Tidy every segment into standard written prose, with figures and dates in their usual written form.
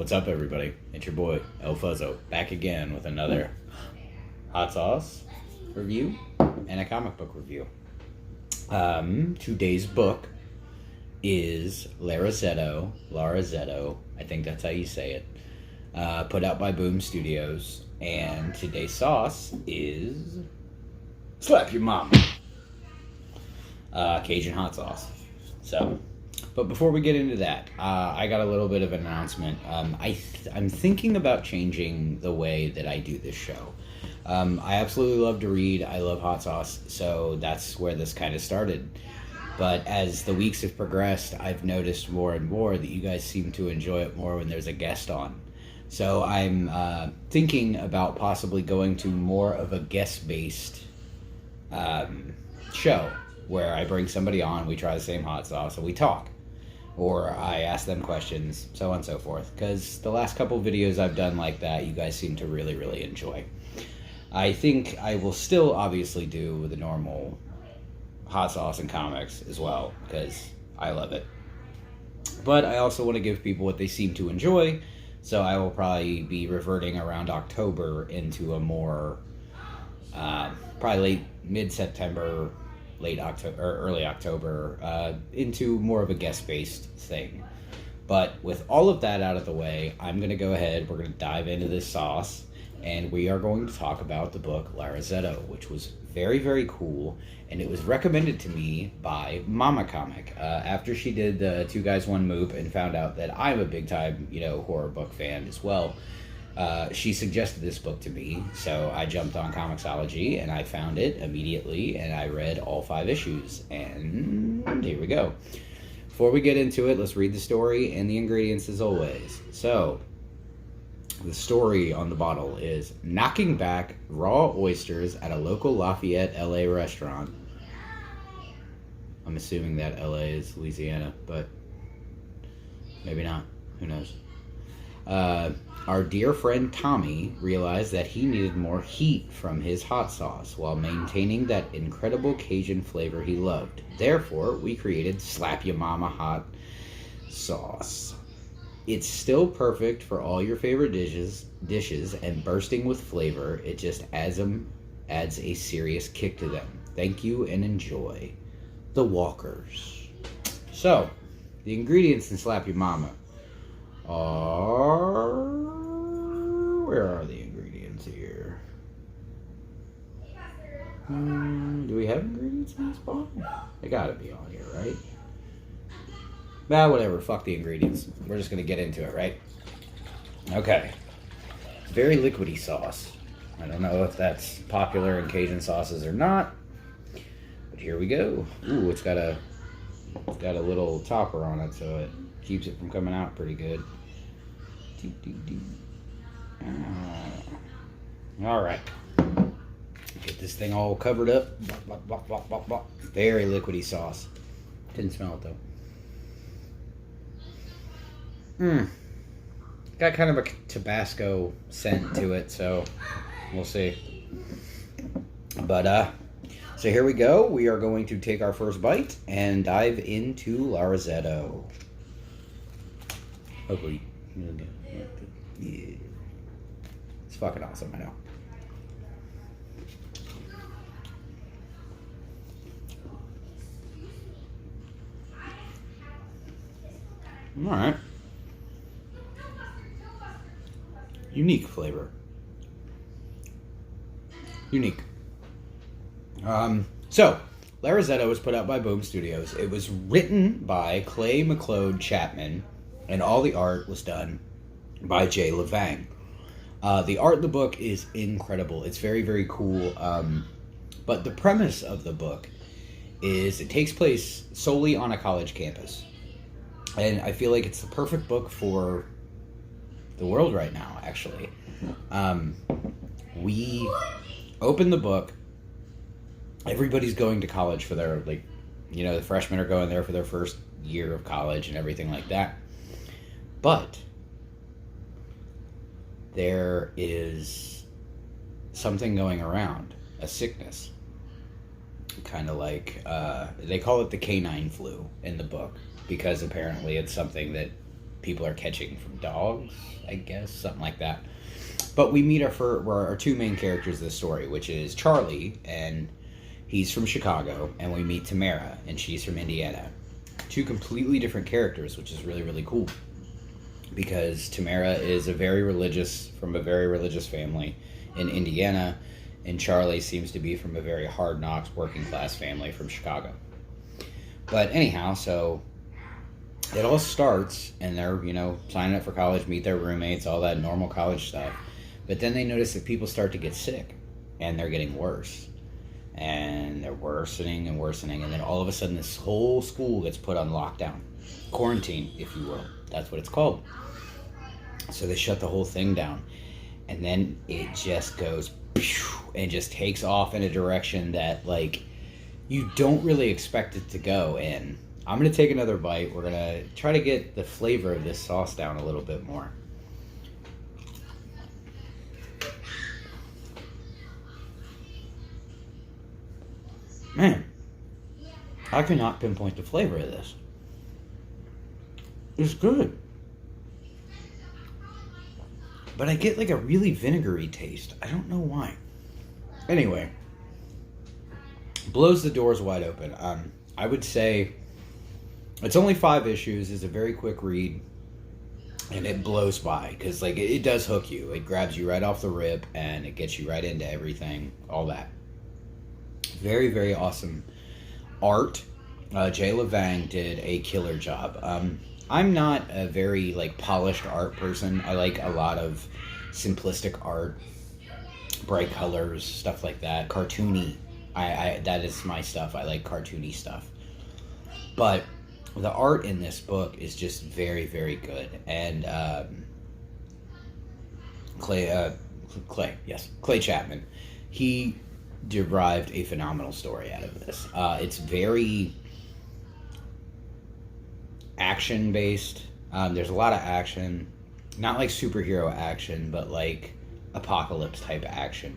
What's up, everybody? It's your boy, Elfuzzzo, back again with another Hotsauce review and a comic book review. Today's book is Lazaretto, I think that's how you say it, put out by Boom Studios, and today's sauce is Slap Your Mama, Cajun hot sauce. But before we get into that, I got a little bit of an announcement. I'm thinking about changing the way that I do this show. I absolutely love to read. I love hot sauce, so that's where this kind of started. But as the weeks have progressed, I've noticed more and more that you guys seem to enjoy it more when there's a guest on. So I'm thinking about possibly going to more of a guest-based show where I bring somebody on, we try the same hot sauce, and we talk. Or I ask them questions, so on and so forth. Because the last couple videos I've done like that, you guys seem to really, really enjoy. I think I will still obviously do the normal hot sauce and comics as well, because I love it. But I also want to give people what they seem to enjoy, so I will probably be reverting around October into a more, probably late mid-September, late October or early October, into more of a guest-based thing. But with all of that out of the way, I'm going to go ahead, we're going to dive into this sauce, and we are going to talk about the book Lazaretto, which was very, very cool, and it was recommended to me by Momma comic, after she did the Two Guys One Moop and found out that I'm a big-time, horror book fan as well. She suggested this book to me, so I jumped on Comixology, and I found it immediately, and I read all 5 issues, and here we go. Before we get into it, let's read the story and the ingredients as always. So, the story on the bottle is knocking back raw oysters at a local Lafayette, LA restaurant. I'm assuming that LA is Louisiana, but maybe not. Who knows? Our dear friend Tommy realized that he needed more heat from his hot sauce while maintaining that incredible Cajun flavor he loved. Therefore, we created Slap Your Mama hot sauce. It's still perfect for all your favorite dishes and bursting with flavor. It just adds a serious kick to them. Thank you and enjoy. The Walkers. So, the ingredients in Slap Your Mama are... Where are the ingredients here? Do we have ingredients in this bottle? They gotta be on here, right? Whatever. Fuck the ingredients. We're just gonna get into it, right? Okay. Very liquidy sauce. I don't know if that's popular in Cajun sauces or not, but here we go. Ooh, it's got a little topper on it, so it keeps it from coming out pretty good. Alright. Get this thing all covered up. Very liquidy sauce. Didn't smell it though. Got kind of a Tabasco scent to it, so we'll see. But, so here we go. We are going to take our first bite and dive into Lazaretto. Hopefully, yeah. It's fucking awesome, I know. Alright. Unique flavor. Unique. So, Lazaretto was put out by Boom Studios. It was written by Clay McLeod Chapman, and all the art was done by Jay Levang. The art in the book is incredible. It's very, very cool. But the premise of the book is it takes place solely on a college campus. And I feel like it's the perfect book for the world right now, actually. We open the book. Everybody's going to college for their, the freshmen are going there for their first year of college and everything like that. But there is something going around, a sickness. Kind of like, they call it the canine flu in the book, because apparently it's something that people are catching from dogs, I guess, something like that. But we meet our two main characters of the story, which is Charlie, and he's from Chicago, and we meet Tamara, and she's from Indiana. Two completely different characters, which is really, really cool. Because Tamara is from a very religious family in Indiana, and Charlie seems to be from a very hard knocks working class family from Chicago. But anyhow, so it all starts, and they're, signing up for college, meet their roommates, all that normal college stuff. But then they notice that people start to get sick, and they're getting worse. And they're worsening and worsening, and then all of a sudden this whole school gets put on lockdown. Quarantine, if you will. That's what it's called. So they shut the whole thing down. And then it just goes and just takes off in a direction that, like, you don't really expect it to go in. I'm going to take another bite. We're going to try to get the flavor of this sauce down a little bit more. Man, I cannot pinpoint the flavor of this. It's good. But I get like a really vinegary taste. I don't know why. Anyway, blows the doors wide open. I would say it's only 5 issues. It's a very quick read. And it blows by. Because like it does hook you. It grabs you right off the rip. And it gets you right into everything. All that. Very, very awesome art. Jay Levang did a killer job. I'm not a very like polished art person. I like a lot of simplistic art, bright colors, stuff like that. Cartoony. I that is my stuff. I like cartoony stuff. But the art in this book is just very, very good. And Clay Chapman, he derived a phenomenal story out of this. It's very action based. There's a lot of action, not like superhero action, but like apocalypse type action.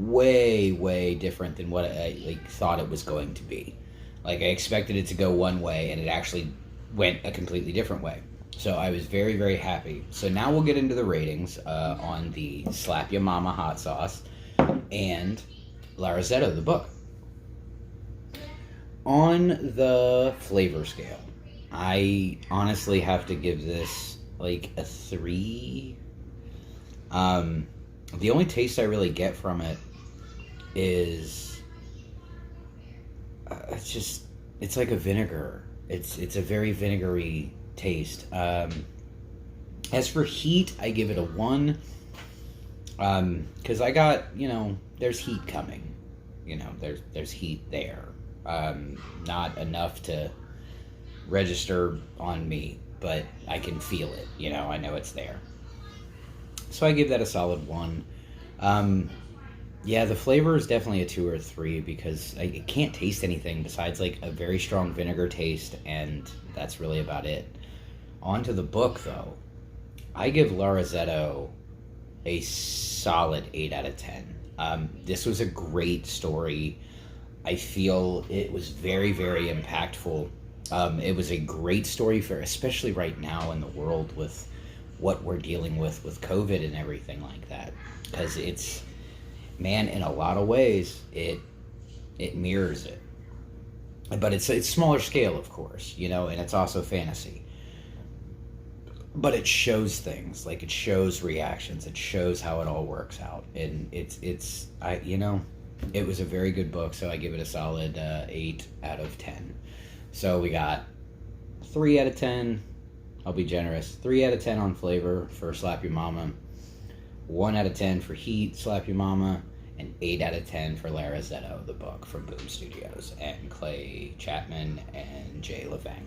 Way different than what I thought it was going to be. Like I expected it to go one way, and it actually went a completely different way. So I was very, very happy. So now we'll get into the ratings on the Slap Ya Mama hot sauce and Lazaretto, the book. On the flavor scale, I honestly have to give this like a 3. The only taste I really get from it is it's like a vinegar. It's a very vinegary taste. As for heat, I give it a 1. Because I got, there's heat coming. There's heat there. Not enough to register on me, but I can feel it. I know it's there. So I give that a solid 1. Yeah, the flavor is definitely a 2 or 3 because I can't taste anything besides like a very strong vinegar taste, and that's really about it. On to the book, though. I give Lazaretto a solid 8 out of 10. This was a great story. I feel it was very, very impactful. It was a great story for, especially right now in the world with what we're dealing with COVID and everything like that. Because it's, man, in a lot of ways, it mirrors it. But it's smaller scale, of course, and it's also fantasy. But it shows things, like it shows reactions, it shows how it all works out, and it was a very good book, so I give it a solid 8 out of 10. So we got 3 out of 10. I'll be generous. 3 out of 10 on flavor for Slap Your Mama, 1 out of 10 for heat, Slap Your Mama, and 8 out of 10 for Lazaretto, the book from Boom Studios, and Clay Chapman and Jay Levang.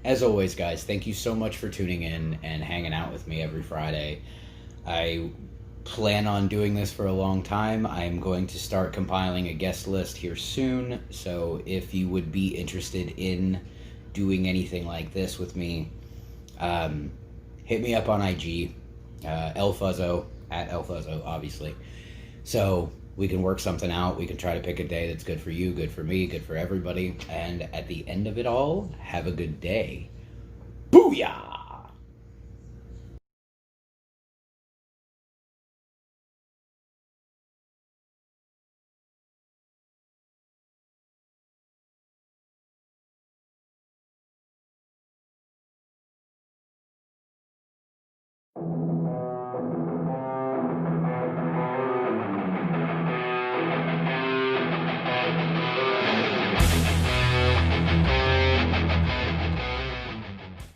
As always, guys, thank you so much for tuning in and hanging out with me every Friday. I plan on doing this for a long time. I'm going to start compiling a guest list here soon, so if you would be interested in doing anything like this with me, hit me up on IG, Elfuzzzo, at Elfuzzzo, obviously. So We can work something out. We can try to pick a day that's good for you, good for me, good for everybody. And at the end of it all, have a good day. Booyah!